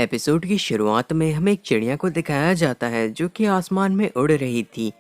Episode की शुरुआत में हमें एक चिड़िया को दिखाया जाता है जो कि आसमान में उड़ रही थी।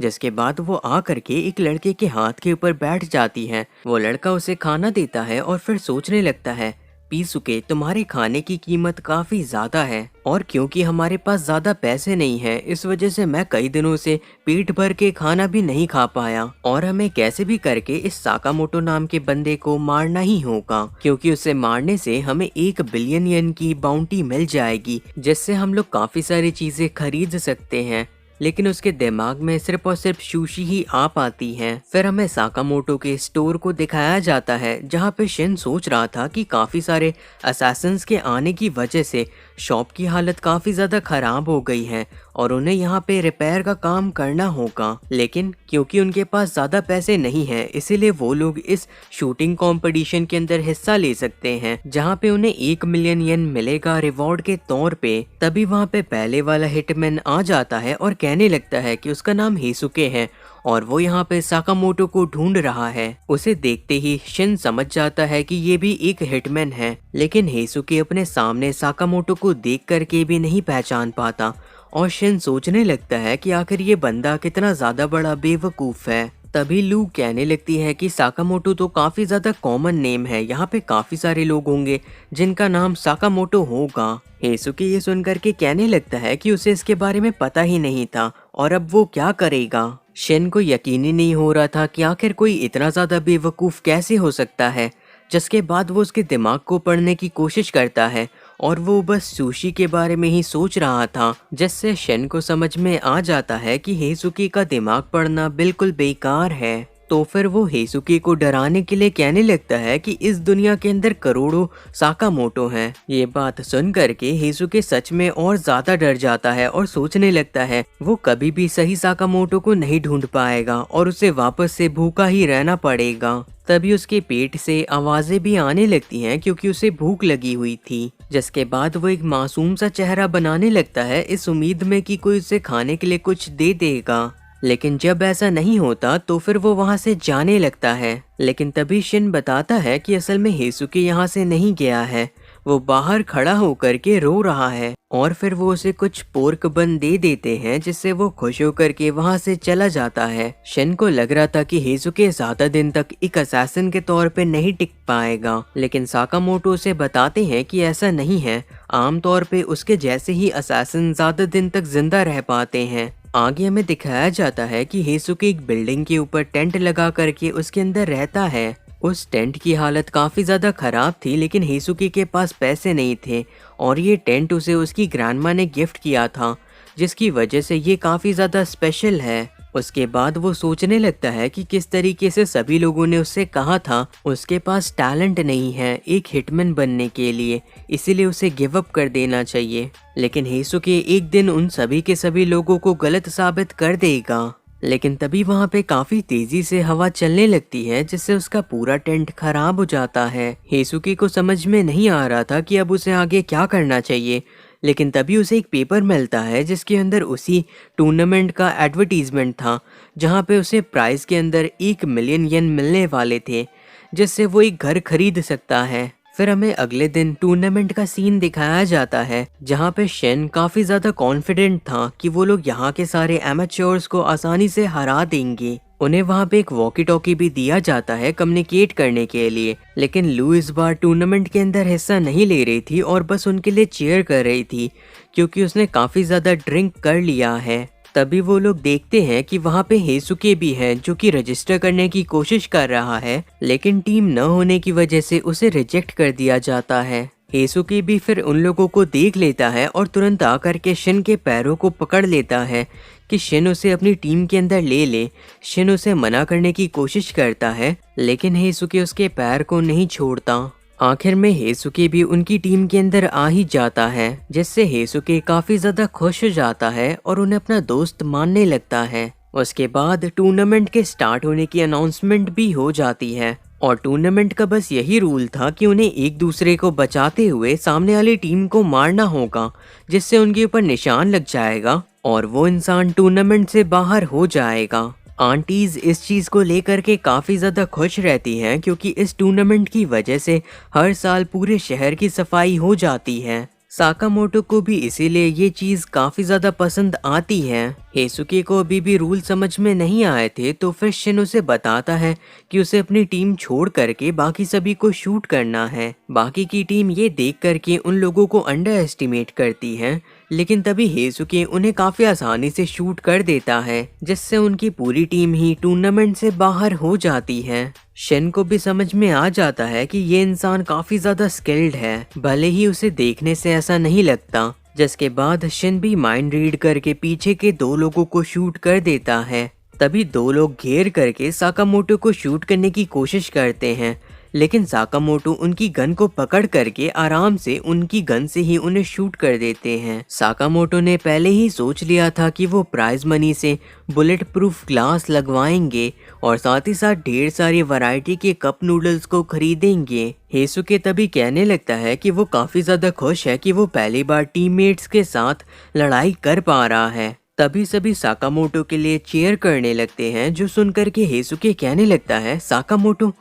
जिसके बाद वो आ करके एक लड़के के हाथ के ऊपर बैठ जाती है। वो लड़का उसे खाना देता है और फिर सोचने लगता है, पीसुके, तुम्हारे खाने की कीमत काफी ज्यादा है और क्योंकि हमारे पास ज्यादा पैसे नहीं है, इस वजह से मैं कई दिनों से पेट भर के खाना भी नहीं खा पाया और हमें कैसे भी करके इस साकामोटो नाम के बंदे को मारना ही होगा, क्योंकि उसे मारने से हमें 1 बिलियन येन की बाउंटी मिल जाएगी, जिससे हम लोग काफी सारी चीजें खरीद सकते हैं। लेकिन उसके दिमाग में सिर्फ और सिर्फ सुशी ही आ पाती है। फिर हमें साकामोटो के स्टोर को दिखाया जाता है जहाँ पे शिन सोच रहा था कि काफी सारे असैसिन्स के आने की वजह से शॉप की हालत काफी ज्यादा खराब हो गई है और उन्हें यहाँ पे रिपेयर का काम करना होगा। लेकिन क्योंकि उनके पास ज्यादा पैसे नहीं है, इसीलिए वो लोग इस शूटिंग कंपटीशन के अंदर हिस्सा ले सकते हैं जहाँ पे उन्हें 1 मिलियन येन मिलेगा रिवॉर्ड के तौर पे। तभी वहाँ पे पहले वाला हिटमैन आ जाता है और कहने लगता है कि उसका नाम हेसुके है और वो यहाँ पे साकामोटो को ढूंढ रहा है। उसे देखते ही शिन समझ जाता है कि ये भी एक हिटमैन है, लेकिन हेसुके अपने सामने साकामोटो को देख करके भी नहीं पहचान पाता और शिन सोचने लगता है कि आखिर ये बंदा कितना ज्यादा बड़ा बेवकूफ है। तभी लू कहने लगती है कि साकामोटो तो काफी ज्यादा कॉमन नेम है, यहाँ पे काफी सारे लोग होंगे जिनका नाम साकामोटो होगा। हेसुके ये सुनकर के कहने लगता है कि उसे इसके बारे में पता ही नहीं था और अब वो क्या करेगा। शिन को यकीन ही नहीं हो रहा था कि आखिर कोई इतना ज्यादा बेवकूफ कैसे हो सकता है। जिसके बाद वो उसके दिमाग को पढ़ने की कोशिश करता है और वो बस सुशी के बारे में ही सोच रहा था, जिससे शिन को समझ में आ जाता है कि हेसुके का दिमाग पढ़ना बिल्कुल बेकार है। तो फिर वो हेसुके को डराने के लिए कहने लगता है कि इस दुनिया के अंदर करोड़ों साकामोटो हैं। ये बात सुन करके हेसुके सच में और ज्यादा डर जाता है और सोचने लगता है वो कभी भी सही साकामोटो को नहीं ढूंढ पाएगा और उसे वापस से भूखा ही रहना पड़ेगा। तभी उसके पेट से आवाजें भी आने लगती हैं क्योंकि उसे भूख लगी हुई थी। जिसके बाद वो एक मासूम सा चेहरा बनाने लगता है इस उम्मीद में कि कोई उसे खाने के लिए कुछ दे देगा। लेकिन जब ऐसा नहीं होता तो फिर वो वहां से जाने लगता है। लेकिन तभी शिन बताता है कि असल में हेसुके यहाँ से नहीं गया है, वो बाहर खड़ा होकर के रो रहा है और फिर वो उसे कुछ पोर्क बन दे देते हैं जिससे वो खुश होकर के वहां से चला जाता है। शिन को लग रहा था कि हेसुके ज्यादा दिन तक एक असैसिन के तौर पे नहीं टिक पाएगा, लेकिन साकामोटो उसे बताते हैं कि ऐसा नहीं है, आमतौर पे उसके जैसे ही असैसिन ज्यादा दिन तक जिंदा रह पाते हैं। आगे हमें दिखाया जाता है कि हेसुके एक बिल्डिंग के ऊपर टेंट लगा करके उसके अंदर रहता है। उस टेंट की हालत काफी ज्यादा खराब थी, लेकिन हेसुके के पास पैसे नहीं थे और ये टेंट उसे उसकी ग्रैंडमा ने गिफ्ट किया था, जिसकी वजह से ये काफी ज्यादा स्पेशल है। उसके बाद वो सोचने लगता है कि किस तरीके से सभी लोगों ने उससे कहा था उसके पास टैलेंट नहीं है एक हिटमैन बनने के लिए, इसीलिए उसे गिव अप कर देना चाहिए। लेकिन हेसुके एक दिन उन सभी के सभी लोगों को गलत साबित कर देगा। लेकिन तभी वहाँ पे काफी तेजी से हवा चलने लगती है जिससे उसका पूरा टेंट खराब हो जाता है। हेसुके को समझ में नहीं आ रहा था कि अब उसे आगे क्या करना चाहिए, लेकिन तभी उसे एक पेपर मिलता है जिसके अंदर उसी टूर्नामेंट का एडवर्टीजमेंट था, जहाँ पे उसे प्राइज के अंदर 1 मिलियन येन मिलने वाले थे, जिससे वो एक घर खरीद सकता है। फिर हमें अगले दिन टूर्नामेंट का सीन दिखाया जाता है जहाँ पे शिन काफी ज्यादा कॉन्फिडेंट था कि वो लोग यहाँ के सारे एमेच्योर्स को आसानी से हरा देंगे। उन्हें वहाँ पे एक वॉकी टॉकी भी दिया जाता है कम्युनिकेट करने के लिए, लेकिन लू इस बार टूर्नामेंट के अंदर हिस्सा नहीं ले रही थी और बस उनके लिए चीयर कर रही थी क्योंकि उसने काफी ज्यादा ड्रिंक कर लिया है। तभी वो लोग देखते हैं कि वहाँ पे हेसुके भी है जो कि रजिस्टर करने की कोशिश कर रहा है, लेकिन टीम न होने की वजह से उसे रिजेक्ट कर दिया जाता है। हेसुके भी फिर उन लोगों को देख लेता है और तुरंत आकर के शिन के पैरों को पकड़ लेता है कि शिन उसे अपनी टीम के अंदर ले ले। शिन उसे मना करने की कोशिश करता है, लेकिन हेसुके उसके पैर को नहीं छोड़ता। आखिर में हेसुके भी उनकी टीम के अंदर आ ही जाता है, जिससे हेसुके काफी ज्यादा खुश हो जाता है और उन्हें अपना दोस्त मानने लगता है। उसके बाद टूर्नामेंट के स्टार्ट होने की अनाउंसमेंट भी हो जाती है और टूर्नामेंट का बस यही रूल था कि उन्हें एक दूसरे को बचाते हुए सामने वाली टीम को मारना होगा, जिससे उनके ऊपर निशान लग जाएगा और वो इंसान टूर्नामेंट से बाहर हो जाएगा। आंटीज इस चीज को लेकर के काफी ज्यादा खुश रहती हैं क्योंकि इस टूर्नामेंट की वजह से हर साल पूरे शहर की सफाई हो जाती है। साकामोटो को भी इसीलिए ये चीज काफी ज्यादा पसंद आती है। हेसुके को अभी भी रूल समझ में नहीं आए थे, तो फिर शिन उसे बताता है कि उसे अपनी टीम छोड़ करके बाकी सभी को शूट करना है। बाकी की टीम ये देख करके उन लोगों को अंडर एस्टिमेट करती है, लेकिन तभी हेसुके उन्हें काफी आसानी से शूट कर देता है, जिससे उनकी पूरी टीम ही टूर्नामेंट से बाहर हो जाती है। शिन को भी समझ में आ जाता है कि ये इंसान काफी ज्यादा स्किल्ड है, भले ही उसे देखने से ऐसा नहीं लगता। जिसके बाद शिन भी माइंड रीड करके पीछे के 2 लोगों को शूट कर देता है। तभी 2 लोग घेर करके साकामोटो को शूट करने की कोशिश करते हैं, लेकिन साकामोटो उनकी गन को पकड़ करके आराम से उनकी गन से ही उन्हें शूट कर देते हैं। साकामोटो ने पहले ही सोच लिया था कि वो प्राइज मनी से बुलेट प्रूफ ग्लास लगवाएंगे और साथ ही साथ ढेर सारी वैरायटी के कप नूडल्स को खरीदेंगे। हेसुके तभी कहने लगता है कि वो काफी ज्यादा खुश है कि वो पहली बार टीममेट्स के साथ लड़ाई कर पा रहा है। तभी सभी साकामोटो के लिए चीयर करने लगते हैं, जो सुनकर के हेसुके कहने लगता है, साकामोटो,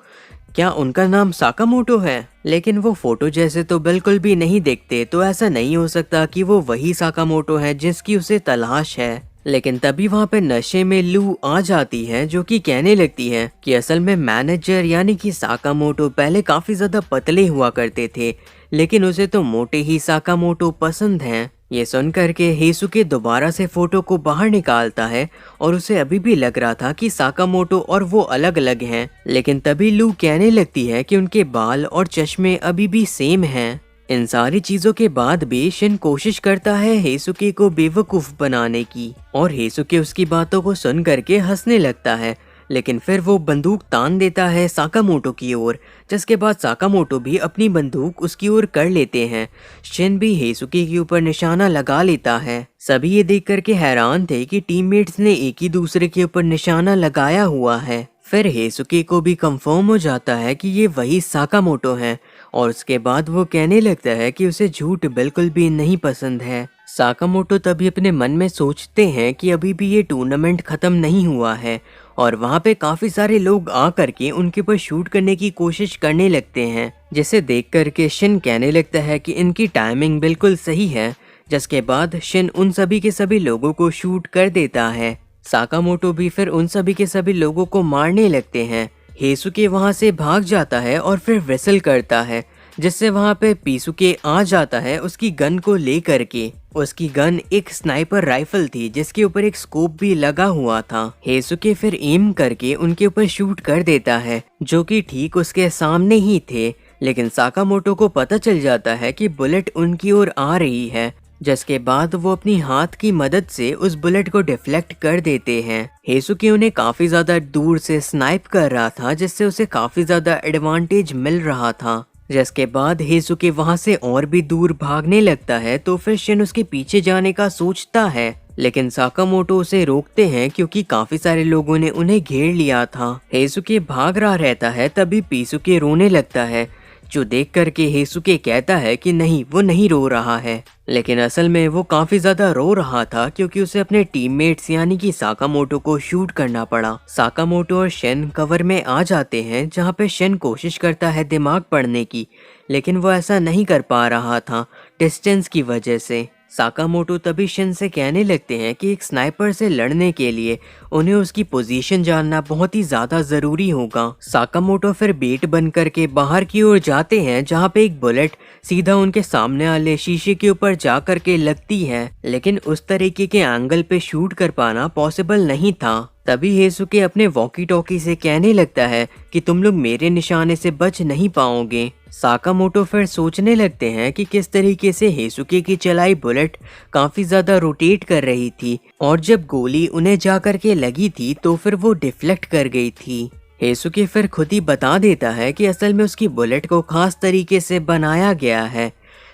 क्या उनका नाम साकामोटो है? लेकिन वो फोटो जैसे तो बिल्कुल भी नहीं दिखते, तो ऐसा नहीं हो सकता कि वो वही साकामोटो है जिसकी उसे तलाश है। लेकिन तभी वहाँ पे नशे में लू आ जाती है, जो कि कहने लगती है कि असल में मैनेजर यानी कि साकामोटो पहले काफी ज्यादा पतले हुआ करते थे, लेकिन उसे तो मोटे ही साकामोटो पसंद हैं। ये सुन करके हेसुके दोबारा से फोटो को बाहर निकालता है और उसे अभी भी लग रहा था कि साकामोटो और वो अलग अलग हैं। लेकिन तभी लू कहने लगती है कि उनके बाल और चश्मे अभी भी सेम हैं। इन सारी चीजों के बाद भी शिन कोशिश करता है हेसुके को बेवकूफ बनाने की, और हेसुके उसकी बातों को सुन करके हंसने लगता है। लेकिन फिर वो बंदूक तान देता है साकामोटो की ओर, जिसके बाद साकामोटो भी अपनी बंदूक उसकी ओर कर लेते हैं। शिन भी हेसुके के ऊपर निशाना लगा लेता है। सभी ये देख करके हैरान थे कि टीममेट्स ने एक ही दूसरे के ऊपर निशाना लगाया हुआ है। फिर हेसुके को भी कंफर्म हो जाता है कि ये वही साकामोटो हैं, और उसके बाद वो कहने लगता है कि उसे झूठ बिल्कुल भी नहीं पसंद है। साकामोटो तभी अपने मन में सोचते हैं कि अभी भी ये टूर्नामेंट खत्म नहीं हुआ है, और वहाँ पे काफी सारे लोग आ करके उनके ऊपर शूट करने की कोशिश करने लगते हैं, जिसे देख करके शिन कहने लगता है कि इनकी टाइमिंग बिल्कुल सही है। जिसके बाद शिन उन सभी के सभी लोगों को शूट कर देता है। साकामोटो भी फिर उन सभी के सभी लोगों को मारने लगते हैं। हेसुके वहाँ से भाग जाता है और फिर विसल करता है, जिससे वहाँ पे पीसुके आ जाता है उसकी गन को ले करके। उसकी गन एक स्नाइपर राइफल थी, जिसके ऊपर एक स्कोप भी लगा हुआ था। हेसुके फिर एम करके उनके ऊपर शूट कर देता है, जो कि ठीक उसके सामने ही थे। लेकिन साकामोटो को पता चल जाता है कि बुलेट उनकी ओर आ रही है, जिसके बाद वो अपनी हाथ की मदद से उस बुलेट को डिफ्लेक्ट कर देते हैं। हेसुके उन्हें काफी ज्यादा दूर से स्नाइप कर रहा था, जिससे उसे काफी ज्यादा एडवांटेज मिल रहा था। जिसके बाद हेसुके वहां से और भी दूर भागने लगता है, तो फिर शिन उसके पीछे जाने का सोचता है, लेकिन साकामोटो उसे रोकते हैं क्योंकि काफी सारे लोगों ने उन्हें घेर लिया था। हेसुके भाग रहा रहता है, तभी पीसुके रोने लगता है, जो देख करके हेसुके कहता है कि नहीं, वो नहीं रो रहा है। लेकिन असल में वो काफी ज्यादा रो रहा था, क्योंकि उसे अपने टीममेट्स यानी कि साकामोटो को शूट करना पड़ा। साकामोटो और शिन कवर में आ जाते हैं, जहाँ पे शिन कोशिश करता है दिमाग पढ़ने की, लेकिन वो ऐसा नहीं कर पा रहा था डिस्टेंस की वजह से। साकामोटो तभी शिन से कहने लगते हैं कि एक स्नाइपर से लड़ने के लिए उन्हें उसकी पोजीशन जानना बहुत ही ज्यादा जरूरी होगा। साकामोटो फिर बेट बन करके बाहर की ओर जाते हैं, जहाँ पे एक बुलेट सीधा उनके सामने वाले शीशे के ऊपर जा करके लगती है, लेकिन उस तरीके के एंगल पे शूट कर पाना पॉसिबल नहीं था। तभी हेसुके अपने वॉकी टॉकी से कहने लगता है कि तुम लोग मेरे निशाने से बच नहीं पाओगे। साकामोटो फिर सोचने लगते हैं कि किस तरीके से हेसुके की चलाई बुलेट काफी ज्यादा रोटेट कर रही थी, और जब गोली उन्हें जा करके लगी थी तो फिर वो डिफ्लेक्ट कर गई थी। हेसुके फिर खुद ही बता देता है कि असल में उसकी बुलेट को खास तरीके से बनाया गया है,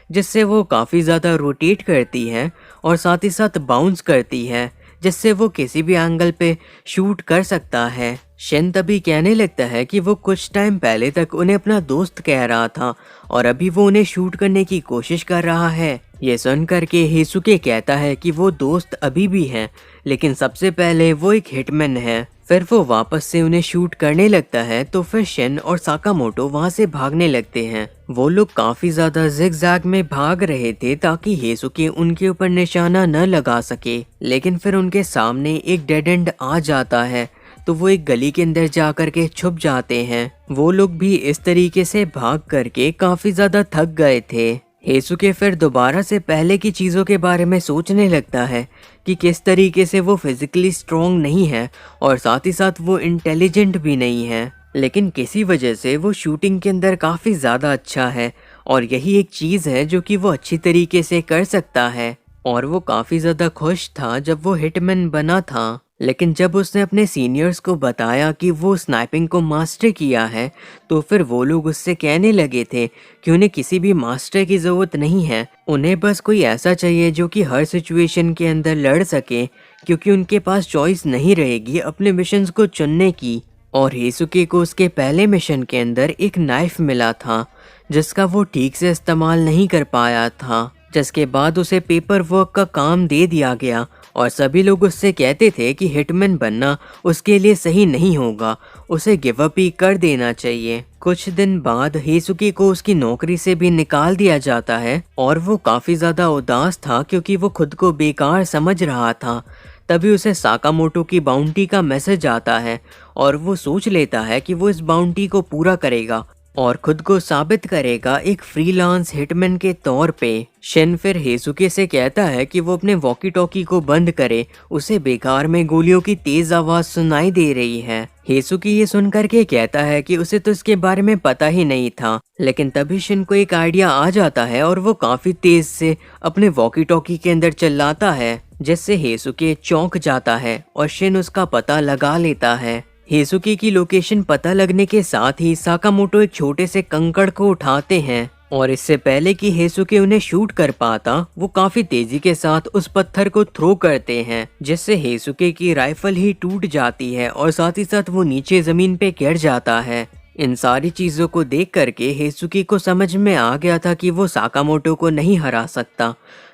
जिससे वो काफी ज्यादा रोटेट करती है और साथ ही साथ बाउंस करती है, जिससे वो किसी भी एंगल पे शूट कर सकता है। शिन तभी कहने लगता है कि वो कुछ टाइम पहले तक उन्हें अपना दोस्त कह रहा था और अभी वो उन्हें शूट करने की कोशिश कर रहा है। ये सुन करके हेसुके कहता है कि वो दोस्त अभी भी हैं, लेकिन सबसे पहले वो एक हिटमैन है। फिर वो वापस से उन्हें शूट करने लगता है तो फिर शिन और साकामोटो वहाँ से भागने लगते हैं। वो लोग काफी ज्यादा जिगजैग में भाग रहे थे ताकि हेसुके उनके ऊपर निशाना न लगा सके, लेकिन फिर उनके सामने एक डेड एंड आ जाता है तो वो एक गली के अंदर जा करके छुप जाते हैं। वो लोग भी इस तरीके से भाग करके काफी ज्यादा थक गए थे। हेसुके फिर दोबारा से पहले की चीज़ों के बारे में सोचने लगता है कि किस तरीके से वो फिजिकली स्ट्रॉन्ग नहीं है और साथ ही साथ वो इंटेलिजेंट भी नहीं है, लेकिन किसी वजह से वो शूटिंग के अंदर काफ़ी ज़्यादा अच्छा है और यही एक चीज़ है जो कि वो अच्छी तरीके से कर सकता है। और वो काफ़ी ज़्यादा खुश था जब वो हिटमैन बना था, लेकिन जब उसने अपने सीनियर्स को बताया कि वो स्नाइपिंग को मास्टर किया है तो फिर वो लोग उससे कहने लगे थे कि उन्हें किसी भी मास्टर की ज़रूरत नहीं है, उन्हें बस कोई ऐसा चाहिए जो कि हर सिचुएशन के अंदर लड़ सके, क्योंकि उनके पास चॉइस नहीं रहेगी अपने मिशंस को चुनने की। और हेसुके को उसके पहले मिशन के अंदर एक नाइफ मिला था जिसका वो ठीक से इस्तेमाल नहीं कर पाया था, जिसके बाद उसे पेपर वर्क का काम दे दिया गया और सभी लोग उससे कहते थे कि हिटमैन बनना उसके लिए सही नहीं होगा, उसे गिव अप ही कर देना चाहिए। कुछ दिन बाद हेसुके को उसकी नौकरी से भी निकाल दिया जाता है और वो काफी ज्यादा उदास था क्योंकि वो खुद को बेकार समझ रहा था। तभी उसे साकामोटो की बाउंटी का मैसेज आता है और वो सोच लेता है कि वो इस बाउंटी को पूरा करेगा और खुद को साबित करेगा एक फ्रीलांस हिटमैन के तौर पे। शिन फिर हेसुके से कहता है कि वो अपने वॉकी टॉकी को बंद करे, उसे बेकार में गोलियों की तेज आवाज सुनाई दे रही है। हेसुके ये सुनकर के कहता है कि उसे तो इसके बारे में पता ही नहीं था, लेकिन तभी शिन को एक आइडिया आ जाता है और वो काफी तेज से अपने वॉकी टॉकी के अंदर चिल्लाता है, जिससे हेसुके चौंक जाता है और शिन उसका पता लगा लेता है। हेसुके की लोकेशन पता लगने के साथ ही साकामोटो एक छोटे से कंकड़ को उठाते हैं और इससे पहले कि हेसुके उन्हें शूट कर पाता वो काफी तेजी के साथ उस पत्थर को थ्रो करते हैं, जिससे हेसुके की राइफल ही टूट जाती है और साथ ही साथ वो नीचे जमीन पे गिर जाता है। इन सारी चीजों को देख करके हेसुके को समझ में आ गया था कि वो साकामोटो को नहीं हरा सकता,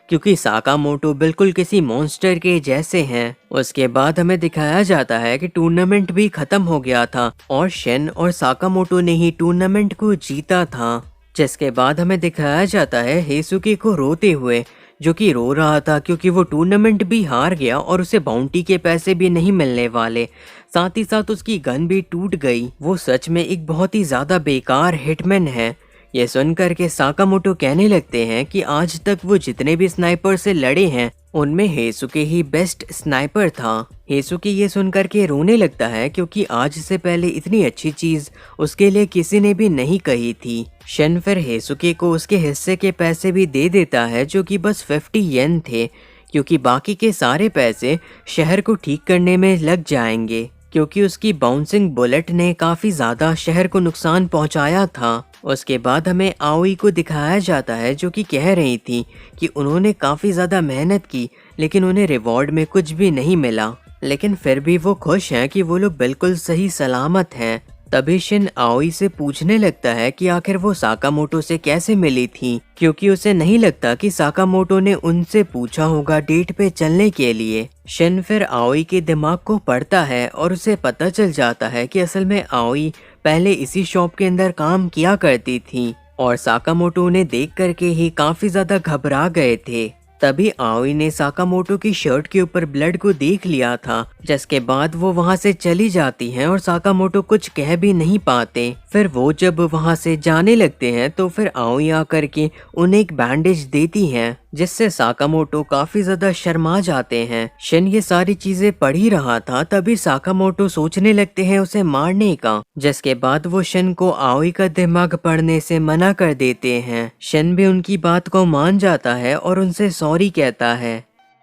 क्योंकि साकामोटो बिल्कुल किसी मॉन्स्टर के जैसे हैं। उसके बाद हमें दिखाया जाता है कि टूर्नामेंट भी खत्म हो गया था और शिन और साकामोटो ने ही टूर्नामेंट को जीता था, जिसके बाद हमें दिखाया जाता है हेसुके को रोते हुए, जो कि रो रहा था क्योंकि वो टूर्नामेंट भी हार गया और उसे बाउंटी के पैसे भी नहीं मिलने वाले, साथ ही साथ उसकी गन भी टूट गई। वो सच में एक बहुत ही ज्यादा बेकार हिटमैन है। ये सुनकर के साकामोटो कहने लगते हैं कि आज तक वो जितने भी स्नाइपर से लड़े हैं उनमें हेसुके ही बेस्ट स्नाइपर था। हेसुके ये सुनकर के रोने लगता है क्योंकि आज से पहले इतनी अच्छी चीज उसके लिए किसी ने भी नहीं कही थी। शिन फिर हेसुके को उसके हिस्से के पैसे भी दे देता है जो कि बस 50 येन थे, क्योंकि बाकी के सारे पैसे शहर को ठीक करने में लग जाएंगे, क्योंकि उसकी बाउंसिंग बुलेट ने काफी ज्यादा शहर को नुकसान पहुंचाया था। उसके बाद हमें आओई को दिखाया जाता है जो कि कह रही थी कि उन्होंने काफी ज्यादा मेहनत की लेकिन उन्हें रिवॉर्ड में कुछ भी नहीं मिला, लेकिन फिर भी वो खुश हैं कि वो लोग बिल्कुल सही सलामत हैं। तभी शिन आओई से पूछने लगता है कि आखिर वो साकामोटो से कैसे मिली थी, क्योंकि उसे नहीं लगता कि साकामोटो ने उनसे पूछा होगा डेट पे चलने के लिए। शिन फिर आओई के दिमाग को पढ़ता है और उसे पता चल जाता है कि असल में आओई पहले इसी शॉप के अंदर काम किया करती थी और साकामोटो उन्हें देख करके ही काफी ज्यादा घबरा गए थे। तभी आओई ने साकामोटो की शर्ट के ऊपर ब्लड को देख लिया था, जिसके बाद वो वहाँ से चली जाती हैं और साकामोटो कुछ कह भी नहीं पाते। फिर वो जब वहाँ से जाने लगते हैं तो फिर आओई आकर के उन्हें एक बैंडेज देती हैं, जिससे साकामोटो काफी ज्यादा शर्मा जाते हैं। शिन ये सारी चीजें पढ़ ही रहा था, तभी साकामोटो सोचने लगते हैं उसे मारने का, जिसके बाद वो शिन को आओई का दिमाग पढ़ने से मना कर देते हैं। शिन भी उनकी बात को मान जाता है और उनसे सॉरी कहता है।